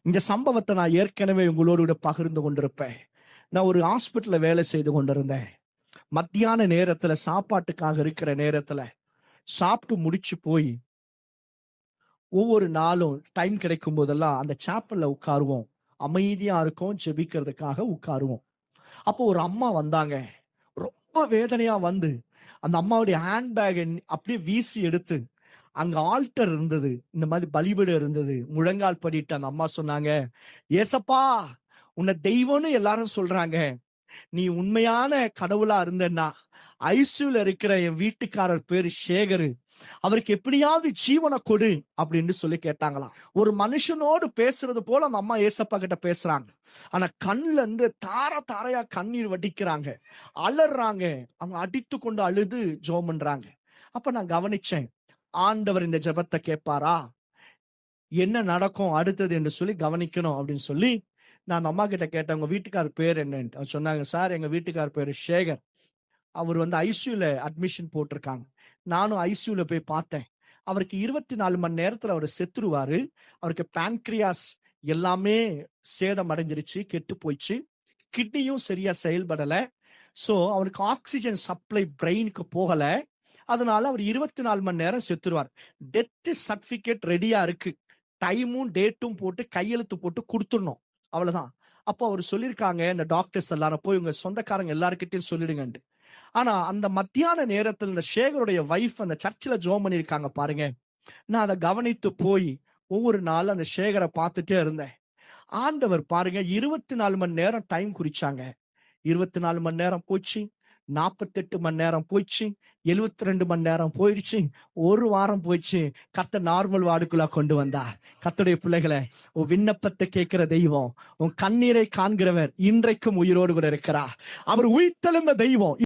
இந்த சம்பவத்தை நான் ஏற்கனவே உங்களோடு கூட பகிர்ந்து கொண்டிருப்பேன். நான் ஒரு ஹாஸ்பிட்டல்ல வேலை செய்து கொண்டிருந்தேன். மத்தியான நேரத்துல சாப்பாட்டுக்காக இருக்கிற நேரத்துல சாப்பிட்டு முடிச்சு போய் ஒவ்வொரு நாளும் டைம் கிடைக்கும் போதெல்லாம் அந்த சாப்பல்ல உட்காருவோம். அமைதியா இருக்கும், ஜெபிக்கிறதுக்காக உட்காருவோம். அப்போ ஒரு அம்மா வந்தாங்க. ரொம்ப வேதனையா வந்து அந்த அம்மாவுடைய ஹேண்ட் பேக் அப்படியே வீசி எடுத்து, அங்க ஆல்டர் இருந்தது, இந்த மாதிரி பலிபீடம் இருந்தது, முழங்கால் படிட்டு அந்த அம்மா சொன்னாங்க, ஏசப்பா உன்னை தெய்வம்னு எல்லாரும் சொல்றாங்க, நீ உண்மையான கடவுளா இருந்தன்னா ஐசியூல இருக்கிற என் வீட்டுக்காரர் பேரு சேகரு, அவருக்கு எப்படியாவது ஜீவனை கொடு அப்படின்னு சொல்லி கேட்டாங்களாம். ஒரு மனுஷனோடு பேசுறது போல அந்த அம்மா ஏசப்பா கிட்ட பேசுறாங்க. ஆனா கண்ணுல இருந்து தார தாரையா கண்ணீர் வடிக்கிறாங்க, அலறாங்க, அவங்க அடித்து கொண்டு அழுது ஜெபம் பண்றாங்க. அப்ப நான் கவனிச்சேன், ஆண்டவர் இந்த ஜெபத்தை கேட்பாரா, என்ன நடக்கும் அடுத்தது என்று சொல்லி கவனிக்கணும் அப்படின்னு சொல்லி நான் அந்த அம்மா கிட்ட கேட்டேன், உங்க வீட்டுக்காரர் பேர் என்னன்னு. அவர் சொன்னாங்க, சார் எங்க வீட்டுக்காரர் பேரு சேகர், அவர் வந்து ஐசியூல அட்மிஷன் போட்டிருக்காங்க. நானும் ஐசியூல போய் பார்த்தேன். அவருக்கு 24 மணி நேரத்துல அவர் செத்துருவாரு. அவருக்கு பான்கிரியாஸ் எல்லாமே சேதம் அடைஞ்சிருச்சு, கெட்டு போயிடுச்சு. கிட்னியும் சரியா செயல்படல. சோ அவருக்கு ஆக்சிஜன் சப்ளை பிரெயினுக்கு போகல. அதனால அவர் 24 மணி நேரம் செத்துருவார். டெத் சர்டிபிகேட் ரெடியா இருக்கு, டைமும் டேட்டும் போட்டு கையெழுத்து போட்டு கொடுத்துடணும், அவ்வளவுதான். அப்போ அவர் சொல்லியிருக்காங்க, இந்த டாக்டர்ஸ் எல்லாரும் போய் உங்க சொந்தக்காரங்க எல்லாருக்கிட்டையும் சொல்லிடுங்கன்ட்டு. ஆனா அந்த மத்தியான நேரத்தில் இந்த சேகருடைய வைஃப் அந்த சர்ச்சில் ஜெபம் பண்ணியிருக்காங்க பாருங்க. நான் அதை கவனித்து போய் ஒவ்வொரு நாளும் அந்த சேகரை பார்த்துட்டே இருந்தேன். ஆண்டவர் பாருங்க 24 மணி நேரம் டைம் குறிச்சாங்க. 24 மணி நேரம் போச்சு, 48 மணி நேரம் போயிடுச்சு, 72 மணி நேரம் போயிடுச்சு, ஒரு வாரம் போயிடுச்சு. கர்த்தர் நார்மல் வார்டுக்குள்ள கொண்டு வந்தார். கர்த்தருடைய பிள்ளைகளை, உன் விண்ணப்பத்தை கேட்கிற தெய்வம், உன் கண்ணீரை காண்கிறவர் இன்றைக்கும் உயிரோடு கூட இருக்கிறார். அவர் உயிர்த்தெழுந்த தெய்வம்.